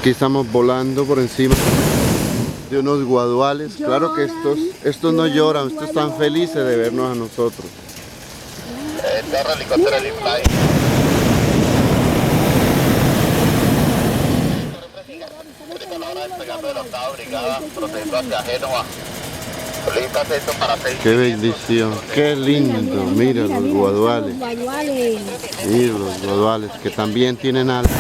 Aquí estamos volando por encima de unos guaduales. Claro que estos no lloran, estos están felices de vernos a nosotros. Qué bendición, qué lindo. Mira los guaduales. Mira los guaduales que también tienen algo.